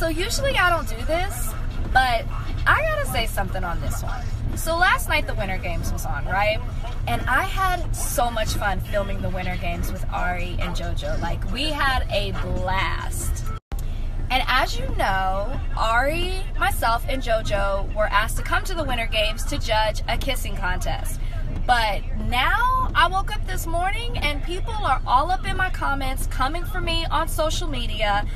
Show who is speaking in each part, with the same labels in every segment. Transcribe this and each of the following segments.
Speaker 1: So usually I don't do this, but I gotta say something on this one. So last night the Winter Games was on, right? And I had so much fun filming the Winter Games with Ari and JoJo. Like, we had a blast. And as you know, Ari, myself, and JoJo were asked to come to the Winter Games to judge a kissing contest. But now I woke up this morning and people are all up in my comments coming for me on social media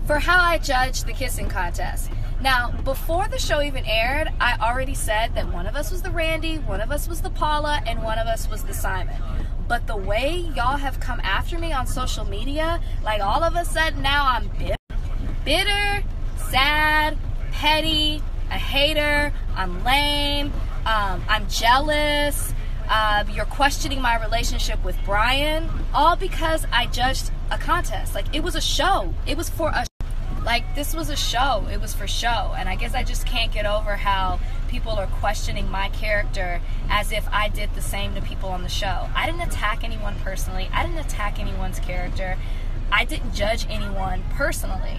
Speaker 1: for how I judged the kissing contest. Now, before the show even aired, I already said that one of us was the Randy, one of us was the Paula, and one of us was the Simon. But the way y'all have come after me on social media, like all of a sudden now I'm bitter, sad, petty, a hater, I'm lame, I'm jealous, you're questioning my relationship with Brian, all because I judged a contest. Like, it was a show. It was for a Like, this was a show. It was for show. And I guess I just can't get over how people are questioning my character as if I did the same to people on the show. I didn't attack anyone personally. I didn't attack anyone's character. I didn't judge anyone personally.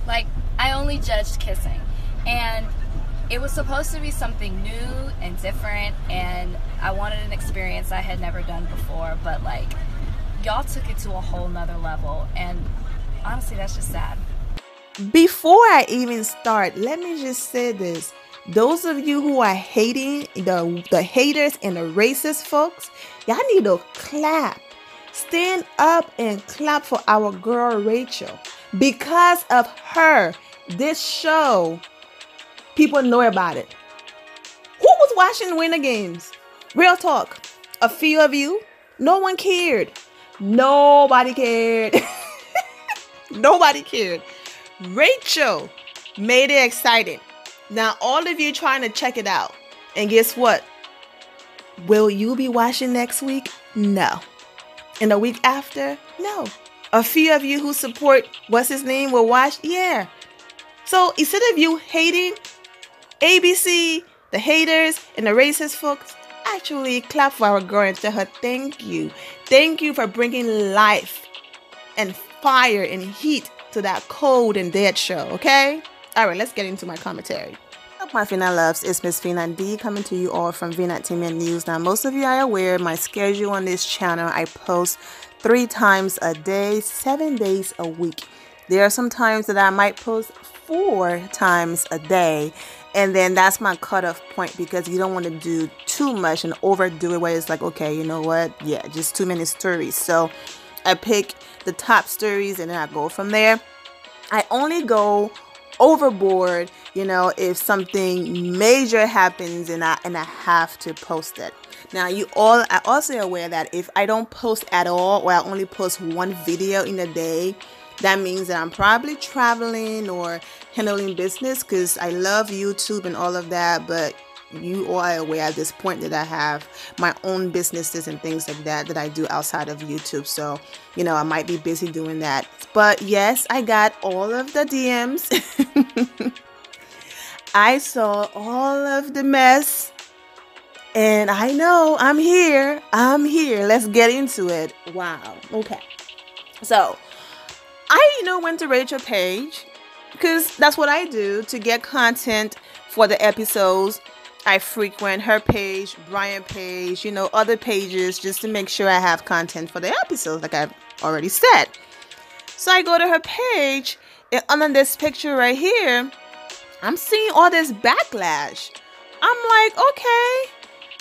Speaker 1: Like, I only judged kissing. And it was supposed to be something new and different, and I wanted an experience I had never done before, but, like, y'all took it to a whole nother level, and honestly, that's just sad.
Speaker 2: Before I even start, let me just say this. Those of you who are hating, the haters and the racist folks, y'all need to clap. Stand up and clap for our girl Rachel. Because of her, this show, people know about it. Who was watching Winter Games? Real talk. A few of you. No one cared. Nobody cared. Nobody cared. Rachel made it exciting. Now, all of you trying to check it out. And guess what? Will you be watching next week? No. And the week after? No. A few of you who support what's his name will watch? Yeah. So instead of you hating ABC, the haters, and the racist folks, actually clap for our girl and tell her thank you. Thank you for bringing life and fire and heat to that cold and dead show, okay? All right, let's get into my commentary. What's up, my Fina loves? It's Miss Fina D coming to you all from Fina Entertainment News. Now, most of you are aware my schedule on this channel. I post 3 times a day, 7 days a week. There are some times that I might post 4 times a day, and then that's my cutoff point, because you don't want to do too much and overdo it where it's like, okay, you know what? Yeah, just too many stories. So I pick the top stories and then I go from there. I only go overboard, you know, if something major happens and I have to post it. Now, you all are also aware that if I don't post at all, or I only post 1 video in a day, that means that I'm probably traveling or handling business, because I love YouTube and all of that, but you all are aware at this point that I have my own businesses and things like that I do outside of YouTube. So, you know, I might be busy doing that. But yes, I got all of the DMs. I saw all of the mess. And I know I'm here. Let's get into it. Wow. Okay. So, I, went to Rachel's page, because that's what I do to get content for the episodes. I frequent her page, Brian page, other pages, just to make sure I have content for the episodes, like I've already said. So I go to her page, and under this picture right here, I'm seeing all this backlash. I'm like, okay.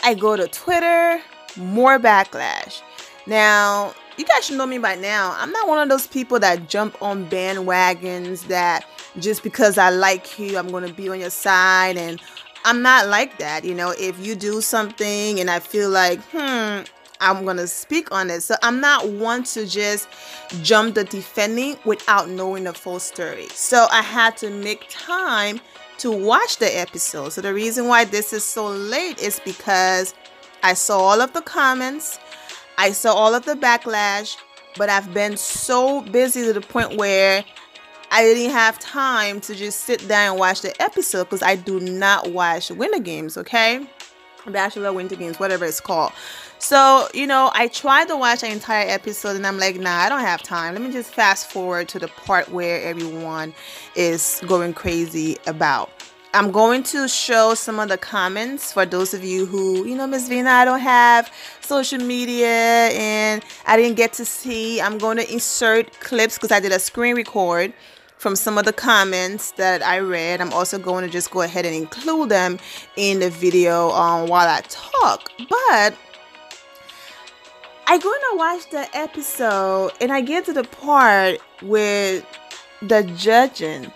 Speaker 2: I go to Twitter, more backlash. Now, you guys should know me by now. I'm not one of those people that jump on bandwagons that just because I like you, I'm going to be on your side. And I'm not like that. If you do something and I feel like, I'm going to speak on it. So I'm not one to just jump the defending without knowing the full story. So I had to make time to watch the episode. So the reason why this is so late is because I saw all of the comments. I saw all of the backlash, but I've been so busy to the point where I didn't have time to just sit down and watch the episode, because I do not watch Winter Games, okay? Bachelor, Winter Games, whatever it's called. So, I tried to watch the entire episode and I'm like, nah, I don't have time. Let me just fast forward to the part where everyone is going crazy about. I'm going to show some of the comments for those of you who, Miss Vina, I don't have social media and I didn't get to see. I'm going to insert clips because I did a screen record from some of the comments that I read. I'm also going to just go ahead and include them in the video while I talk. But I'm going to watch the episode and I get to the part with the judging.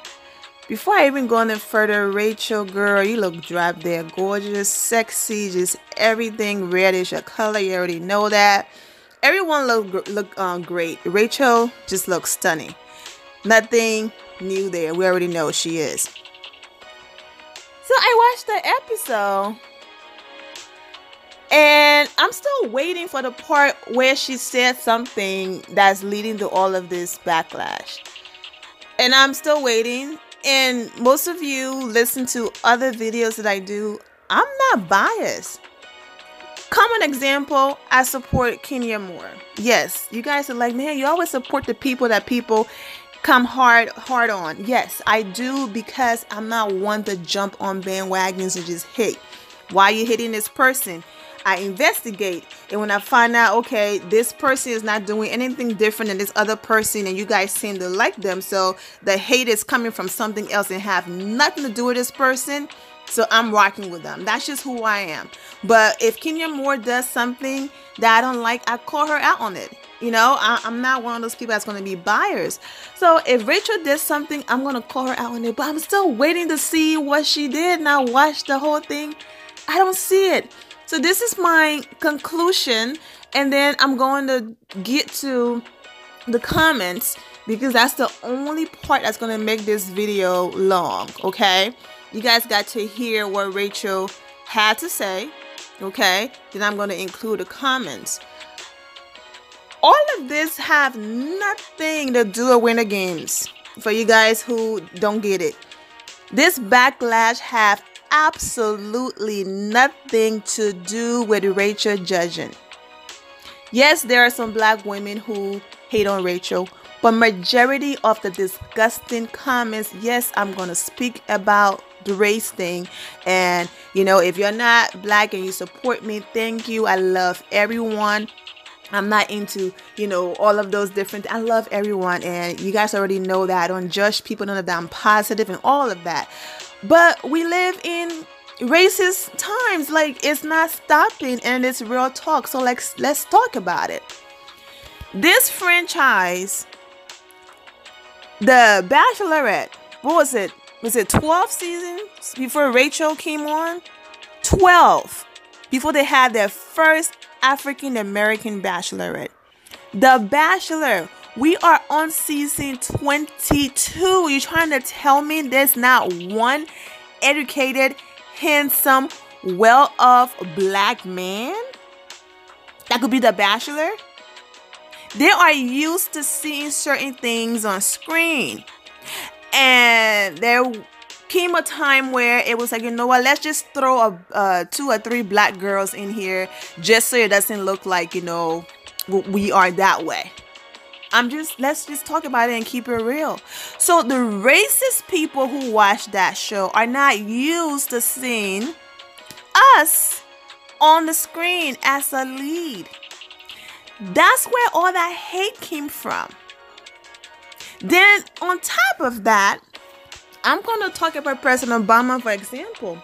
Speaker 2: Before I even go any further, Rachel, girl, you look drop dead gorgeous, sexy, just everything reddish, a color, you already know that. Everyone look great. Rachel just looks stunning. Nothing new there. We already know she is. So I watched the episode and I'm still waiting for the part where she said something that's leading to all of this backlash. And I'm still waiting. And most of you listen to other videos that I do. I'm not biased. Common example, I support Kenya Moore. Yes, you guys are like, man, you always support the people that people come hard on. Yes, I do, because I'm not one to jump on bandwagons and just hate. Why are you hitting this person? I investigate, and when I find out, okay, this person is not doing anything different than this other person and you guys seem to like them, so the hate is coming from something else and have nothing to do with this person, so I'm rocking with them. That's just who I am. But if Kenya Moore does something that I don't like, I call her out on it. I'm not one of those people that's going to be biased. So if Rachel did something, I'm going to call her out on it, but I'm still waiting to see what she did, and I watched the whole thing. I don't see it. So this is my conclusion, and then I'm going to get to the comments because that's the only part that's going to make this video long, okay? You guys got to hear what Rachel had to say, okay? Then I'm going to include the comments. All of this have nothing to do with Winter Games. For you guys who don't get it, this backlash have absolutely nothing to do with Rachel judging. Yes, there are some black women who hate on Rachel, but majority of the disgusting comments, yes, I'm going to speak about the race thing. And, if you're not black and you support me, thank you. I love everyone. I'm not into, all of those different. I love everyone. And you guys already know that. I don't judge people, know that I'm positive and all of that. But we live in racist times. Like, it's not stopping, and it's real talk. So let's talk about it. This franchise, The Bachelorette, what was it? Was it 12 seasons before Rachel came on? 12. Before they had their first African American Bachelorette. The Bachelor. We are on season 22. You're trying to tell me there's not one educated, handsome, well-off black man that could be the Bachelor? They are used to seeing certain things on screen. And there came a time where it was like, you know what, let's just throw 2 or 3 black girls in here just so it doesn't look like, we are that way. Let's just talk about it and keep it real. So the racist people who watch that show are not used to seeing us on the screen as a lead. That's where all that hate came from. Then on top of that, I'm going to talk about President Obama, for example.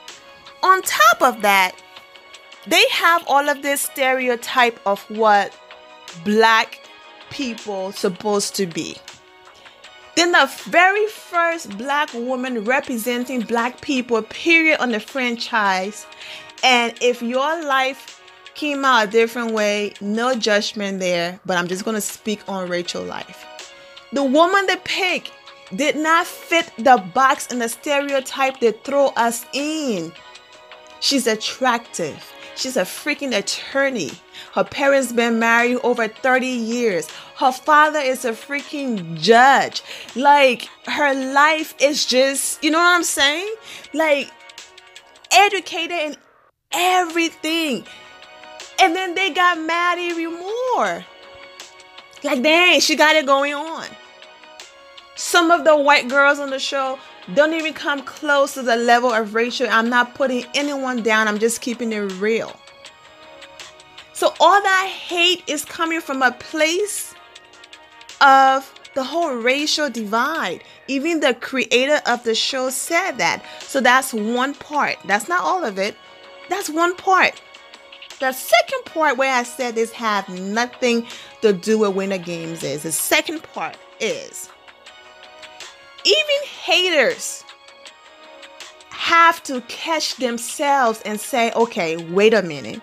Speaker 2: On top of that, they have all of this stereotype of what black people supposed to be. Then the very first black woman representing black people, period, on the franchise. And if your life came out a different way, no judgment there, but I'm just going to speak on Rachel's life. The woman they picked did not fit the box and the stereotype they throw us in. She's attractive. She's a freaking attorney. Her parents been married over 30 years. Her father is a freaking judge. Like, her life is just, you know what I'm saying? Like, educated in everything. And then they got mad even more. Like, dang, she got it going on. Some of the white girls on the show don't even come close to the level of Rachel. I'm not putting anyone down. I'm just keeping it real. So all that hate is coming from a place of the whole racial divide. Even the creator of the show said that. So that's one part. That's not all of it. That's one part. The second part where I said this have nothing to do with Winter Games is, the second part is, even haters have to catch themselves and say, okay, wait a minute.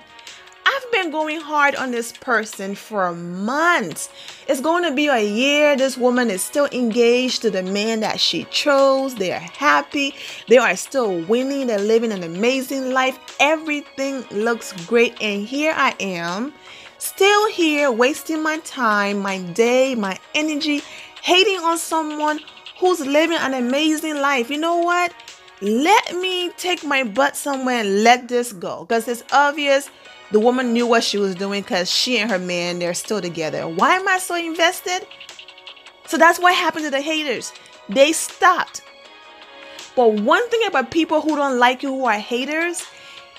Speaker 2: I've been going hard on this person for months. It's going to be a year. This woman is still engaged to the man that she chose. They are happy. They are still winning. They're living an amazing life. Everything looks great. And here I am, still here, wasting my time, my day, my energy, hating on someone who's living an amazing life. You know what? Let me take my butt somewhere and let this go. Because it's obvious the woman knew what she was doing, because she and her man, they're still together. Why am I so invested? So that's what happened to the haters. They stopped. But one thing about people who don't like you, who are haters,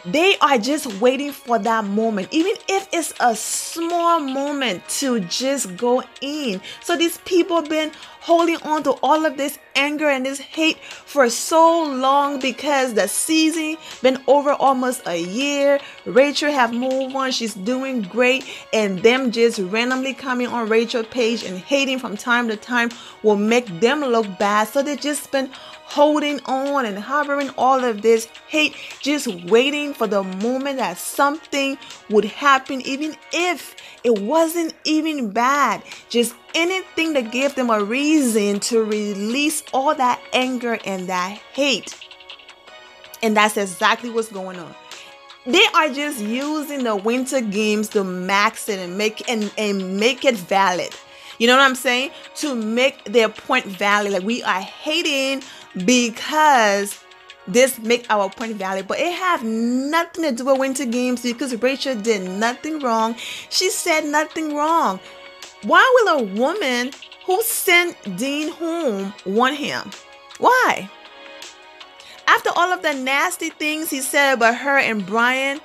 Speaker 2: they are just waiting for that moment, even if it's a small moment, to just go in. So these people have been holding on to all of this anger and this hate for so long, because the season been over almost a year. Rachel have moved on. She's doing great. And them just randomly coming on Rachel's page and hating from time to time will make them look bad. So they just been holding on and harboring all of this hate, just waiting for the moment that something would happen, even if it wasn't even bad. Just anything that gave them a reason to release all that anger and that hate. And that's exactly what's going on. They are just using the Winter Games to max it and make it valid. You know what I'm saying? To make their point valid. Like, we are hating because this make our point valid. But it have nothing to do with Winter Games, because Rachel did nothing wrong. She said nothing wrong. Why will a woman who sent Dean home want him? Why? After all of the nasty things he said about her and Brian,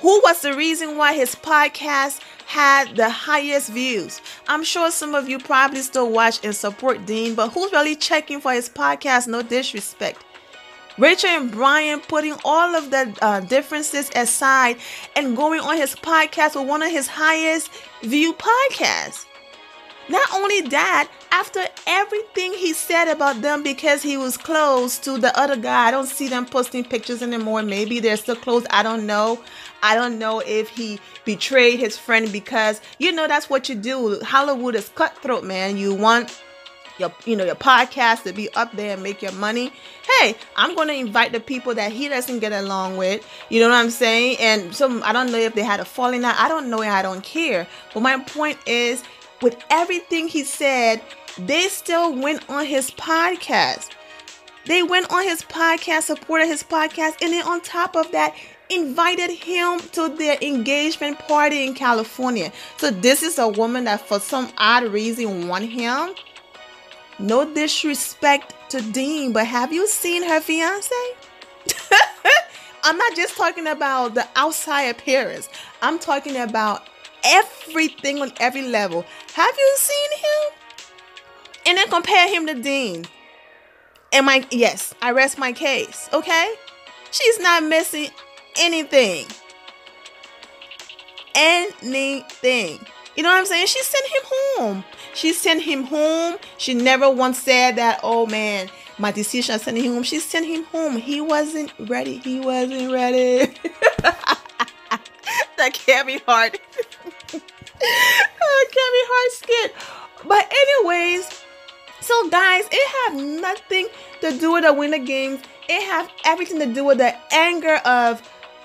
Speaker 2: who was the reason why his podcast had the highest views? I'm sure some of you probably still watch and support Dean, but who's really checking for his podcast? No disrespect. Rachel and Brian putting all of the differences aside and going on his podcast with one of his highest viewed podcasts. Not only that, after everything he said about them, because he was close to the other guy, I don't see them posting pictures anymore. Maybe they're still close. I don't know. I don't know if he betrayed his friend, because, you know, that's what you do. Hollywood is cutthroat, man. You want your podcast to be up there and make your money. Hey, I'm going to invite the people that he doesn't get along with. You know what I'm saying? And so I don't know if they had a falling out. I don't know, and I don't care. But my point is, with everything he said, they still went on his podcast. They went on his podcast, supported his podcast, and then on top of that, invited him to their engagement party in California. So this is a woman that for some odd reason want him. No disrespect to Dean, but have you seen her fiance? I'm not just talking about the outside appearance. I'm talking about everything on every level. Have you seen him? And then compare him to Dean. Yes, I rest my case, okay? She's not missing anything. Anything. You know what I'm saying? She sent him home. She never once said that, oh man, my decision of sending him home. She sent him home. He wasn't ready. That can't be hard. That can't be hard skit. But anyways, so guys, it have nothing to do with the Winter Games. It have everything to do with the anger of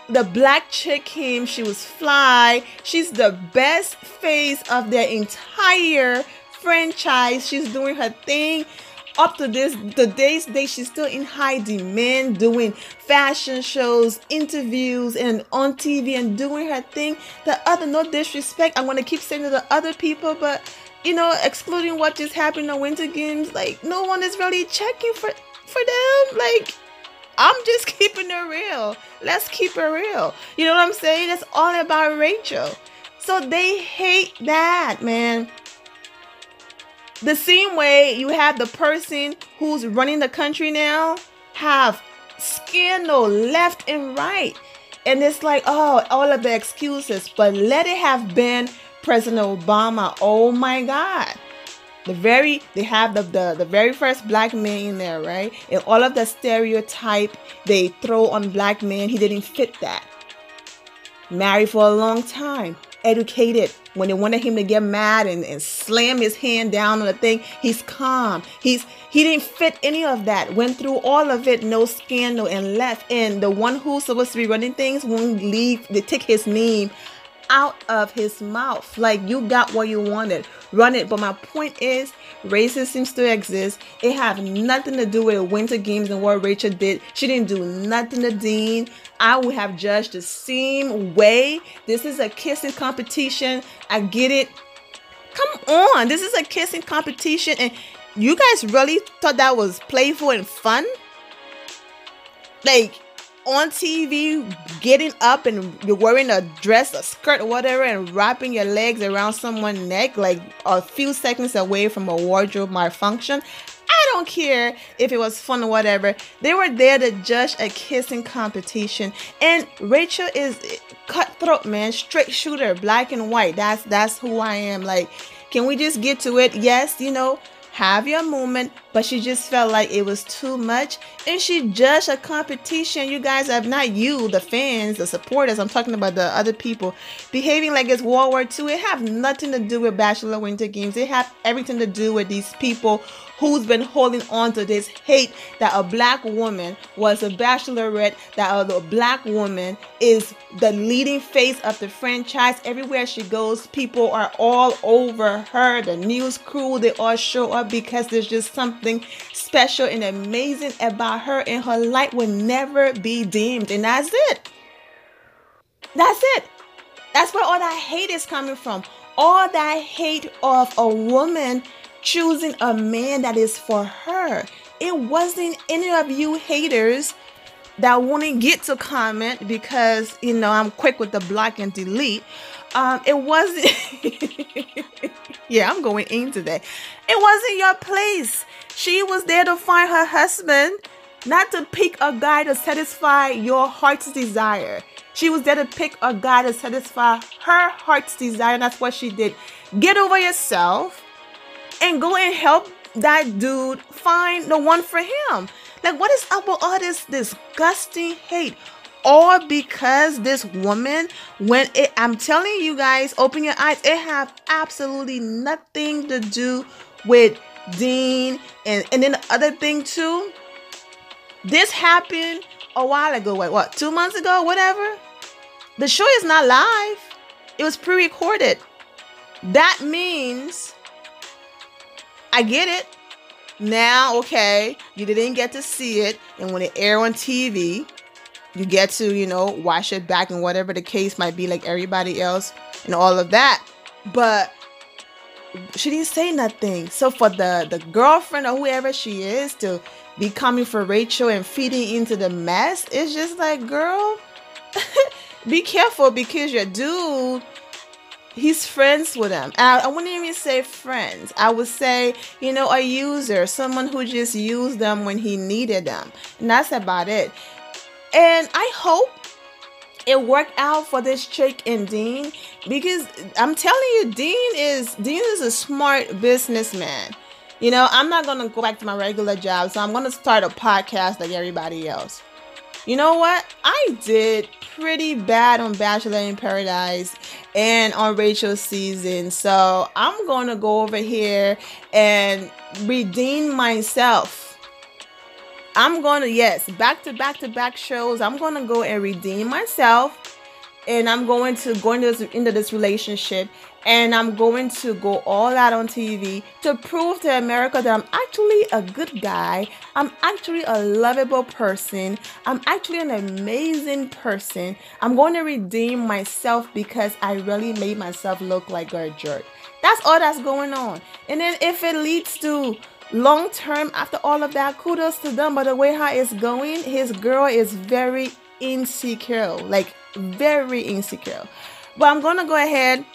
Speaker 2: the black chick Kim. She was fly. She's the best face of their entire franchise. She's doing her thing. up to today's day, she's still in high demand, doing fashion shows, interviews, and on TV and doing her thing. The other, no disrespect, I'm gonna keep saying to the other people, but excluding what just happened in the Winter Games, like no one is really checking for them. Like, I'm just keeping it real. Let's keep it real. You know what I'm saying? It's all about Rachel. So they hate that, man. The same way you have the person who's running the country now have scandal left and right. And it's like, oh, all of the excuses. But let it have been President Obama. Oh my God. They have the very first black man in there, right? And all of the stereotype they throw on black men, he didn't fit that. Married for a long time, educated. When they wanted him to get mad and slam his hand down on the thing, he's calm. He didn't fit any of that. Went through all of it, no scandal, and left. And the one who's supposed to be running things won't leave. They take his name out of his mouth. Like, you got what you wanted, run it. But my point is, racism seems to exist. It have nothing to do with Winter Games and what Rachel did. She didn't do nothing to Dean. I would have judged the same way. This is a kissing competition. I get it. Come on, this is a kissing competition, and you guys really thought that was playful and fun? Like, on TV, getting up and you're wearing a dress, a skirt, or whatever, and wrapping your legs around someone's neck, like a few seconds away from a wardrobe malfunction. I don't care if it was fun or whatever. They were there to judge a kissing competition. And Rachel is cutthroat, man, straight shooter, black and white. That's who I am. Like, can we just get to it? Yes, have your moment, but she just felt like it was too much, and she judged a competition. You guys have, not you, the fans, the supporters, I'm talking about the other people, behaving like it's World War II. It have nothing to do with Bachelor Winter Games. It have everything to do with these people who's been holding on to this hate that a black woman was a bachelorette, that a black woman is the leading face of the franchise. Everywhere she goes, people are all over her. The news crew, they all show up because there's just something special and amazing about her, and her light will never be dimmed. And that's it. That's it. That's where all that hate is coming from. All that hate of a woman choosing a man that is for her. It wasn't any of you haters that wouldn't get to comment because, I'm quick with the block and delete. It wasn't. Yeah, I'm going in today. It wasn't your place. She was there to find her husband, not to pick a guy to satisfy your heart's desire. She was there to pick a guy to satisfy her heart's desire. And that's what she did. Get over yourself and go and help that dude find the one for him. Like, what is up with all this disgusting hate? All because this woman, I'm telling you guys, open your eyes. It have absolutely nothing to do with Dean. And then the other thing too, this happened a while ago. What, 2 months ago, whatever? The show is not live. It was pre-recorded. That means, I get it. Now, okay, you didn't get to see it. And when it aired on TV, you get to, watch it back and whatever the case might be, like everybody else and all of that. But she didn't say nothing. So for the girlfriend or whoever she is to be coming for Rachel and feeding into the mess, it's just like, girl, be careful, because your dude, he's friends with them. I wouldn't even say friends. I would say, a user, someone who just used them when he needed them. And that's about it. And I hope it worked out for this chick and Dean, because I'm telling you, Dean is a smart businessman. I'm not going to go back to my regular job, so I'm going to start a podcast like everybody else. You know what? I did pretty bad on Bachelor in Paradise and on Rachel's season. So I'm going to go over here and redeem myself. I'm going to, back shows. I'm going to go and redeem myself. And I'm going to go into this relationship And I'm going to go all out on TV to prove to America that I'm actually a good guy. I'm actually a lovable person. I'm actually an amazing person. I'm going to redeem myself because I really made myself look like a jerk. That's all that's going on. And then if it leads to long term after all of that, kudos to them. But the way how it's going, his girl is very insecure, like very insecure. But I'm going to go ahead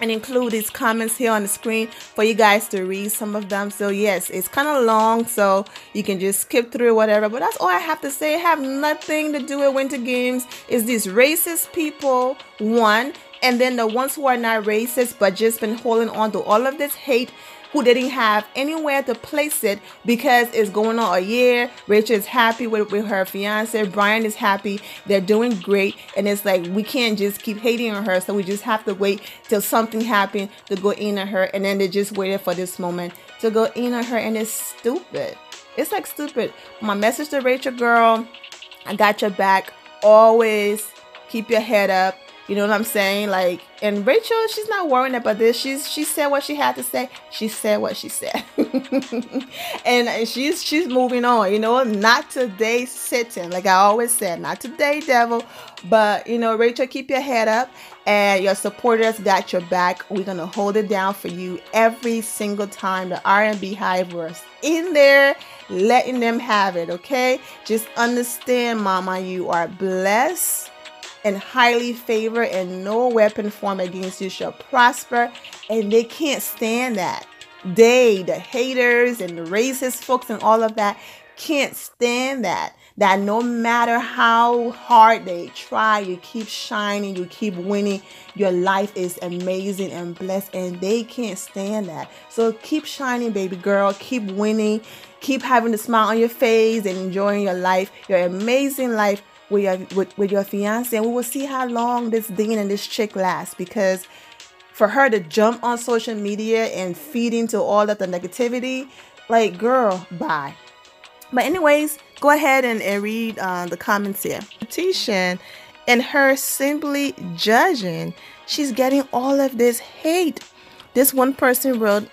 Speaker 2: and include these comments here on the screen for you guys to read some of them. So yes, it's kind of long, so you can just skip through whatever, but that's all I have to say. It have nothing to do with Winter Games. It's these racist people, one, and then the ones who are not racist but just been holding on to all of this hate, who didn't have anywhere to place it because it's going on a year. Rachel is happy with her fiance. Brian is happy. They're doing great. And it's like, we can't just keep hating on her. So we just have to wait till something happened to go in on her. And then they just waited for this moment to go in on her. And it's stupid. It's like stupid. My message to Rachel, girl, I got your back. Always keep your head up. You know what I'm saying? Like, and Rachel, she's not worrying about this. She said what she had to say. She said what she said. And she's moving on, you know, not today, Satan. Like I always said, not today, devil. But, you know, Rachel, keep your head up, and your supporters got your back. We're going to hold it down for you every single time the R&B Hive was in there, letting them have it, okay? Just understand, mama, you are blessed and highly favored, and no weapon formed against you shall prosper. And they can't stand that. They, the haters and the racist folks and all of that, can't stand that. That no matter how hard they try, you keep shining, you keep winning. Your life is amazing and blessed, and they can't stand that. So keep shining, baby girl. Keep winning. Keep having a smile on your face and enjoying your life, your amazing life with your fiance. And we will see how long this Dean and this chick lasts, because for her to jump on social media and feed into all of the negativity, like, girl, bye. But anyways, go ahead and read the comments here. Tisha and her simply judging, she's getting all of this hate. This one person wrote,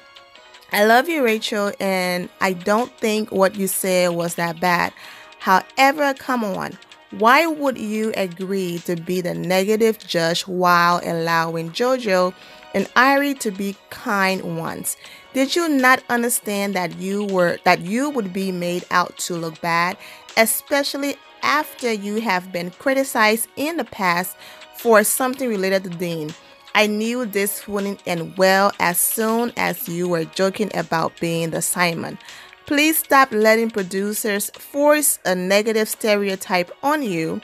Speaker 2: I love you, Rachel, and I don't think what you said was that bad. However, come on. Why would you agree to be the negative judge while allowing JoJo and Irie to be kind ones? Did you not understand that you would be made out to look bad, especially after you have been criticized in the past for something related to Dean? I knew this wouldn't end well as soon as you were joking about being the Simon. Please stop letting producers force a negative stereotype on you.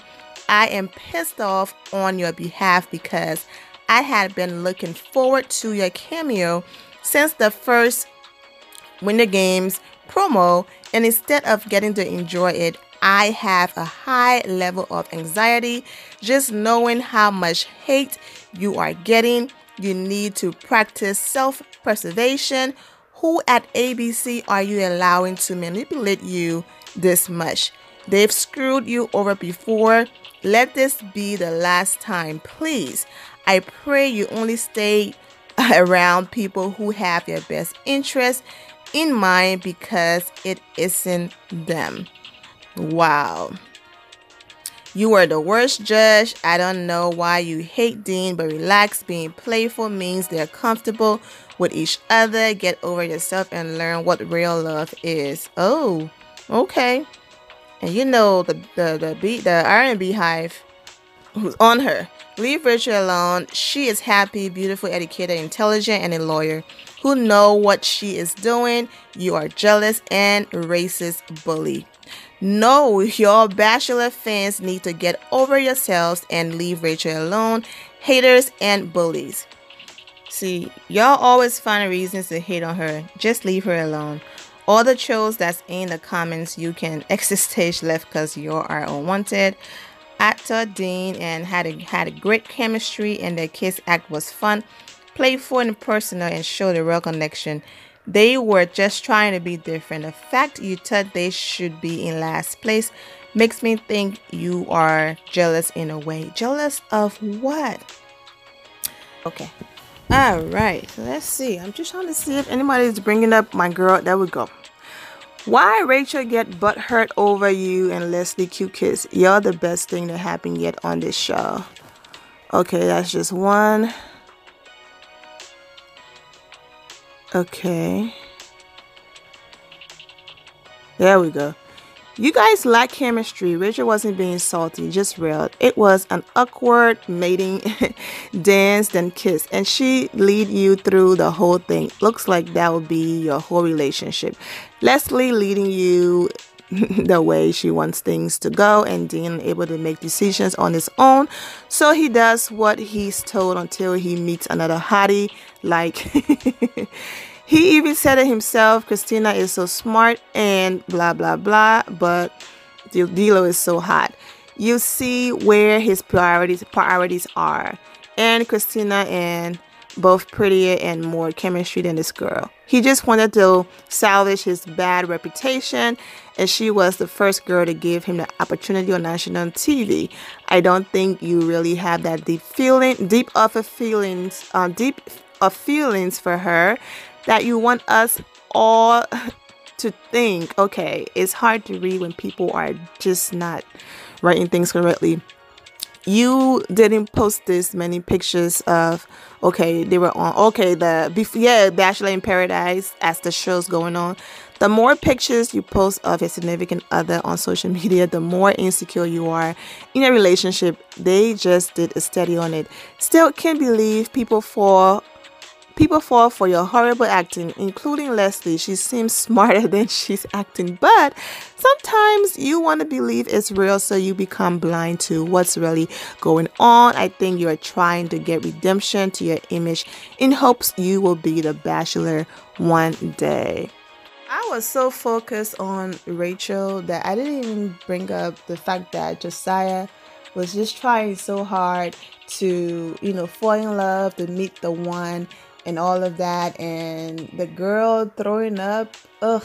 Speaker 2: I am pissed off on your behalf because I had been looking forward to your cameo since the first Winter Games promo, and instead of getting to enjoy it, I have a high level of anxiety just knowing how much hate you are getting. You need to practice self-preservation. Who at ABC are you allowing to manipulate you this much? They've screwed you over before. Let this be the last time, please. I pray you only stay around people who have your best interest in mind, because it isn't them. Wow. You are the worst judge. I don't know why you hate Dean, but relax. Being playful means they're comfortable with each other. Get over yourself and learn what real love is. Oh, okay. And you know the R&B Hive who's on her. Leave Rachel alone. She is happy, beautiful, educated, intelligent, and a lawyer who know what she is doing. You are jealous and racist bully. No, your Bachelor fans need to get over yourselves and leave Rachel alone. Haters and bullies. See, y'all always find reasons to hate on her. Just leave her alone. All the trolls that's in the comments, you can exit stage left because you are unwanted. Actor Dean and had a great chemistry, and their kiss act was fun, playful and personal, and showed a real connection. They were just trying to be different. The fact you thought they should be in last place makes me think you are jealous in a way. Jealous of what? Okay. All right, so let's see. I'm just trying to see if anybody is bringing up my girl. There we go. Why Rachel get butthurt over you and Leslie cute kiss? You're the best thing that happened yet on this show. Okay, that's just one. Okay. There we go. You guys lack chemistry. Rachel wasn't being salty, just real. It was an awkward mating dance, then kiss. And she lead you through the whole thing. Looks like that would be your whole relationship. Leslie leading you the way she wants things to go, and Dean able to make decisions on his own. So he does what he's told until he meets another hottie. Like... He even said it himself, Christina is so smart and blah, blah, blah, but D'Lo is so hot. You see where his priorities are. And Christina and both prettier and more chemistry than this girl. He just wanted to salvage his bad reputation, and she was the first girl to give him the opportunity on national TV. I don't think you really have that deep of feelings for her that you want us all to think. Okay, it's hard to read when people are just not writing things correctly. You didn't post this many pictures of, okay, they were on, okay, Bachelor in Paradise as the show's going on. The more pictures you post of a significant other on social media, the more insecure you are in a relationship. They just did a study on it. Still can't believe people fall for your horrible acting, including Leslie. She seems smarter than she's acting, but sometimes you want to believe it's real, so you become blind to what's really going on. I think you're trying to get redemption to your image in hopes you will be the Bachelor one day. I was so focused on Rachel that I didn't even bring up the fact that Josiah was just trying so hard to, fall in love, to meet the one, and all of that, and the girl throwing up, I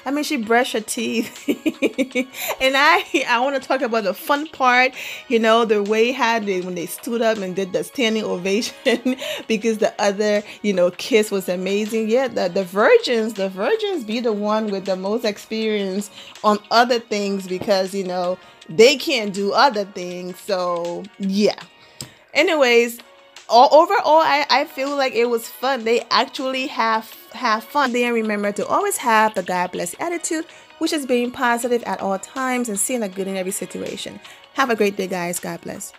Speaker 2: mean, she brushed her teeth. And I want to talk about the fun part, the way when they stood up and did the standing ovation because the other, kiss was amazing. Yeah, the virgins be the one with the most experience on other things because, they can't do other things. So, yeah. Anyways, overall, I feel like it was fun. They actually have fun. Then remember to always have the God bless attitude, which is being positive at all times and seeing the good in every situation. Have a great day, guys. God bless.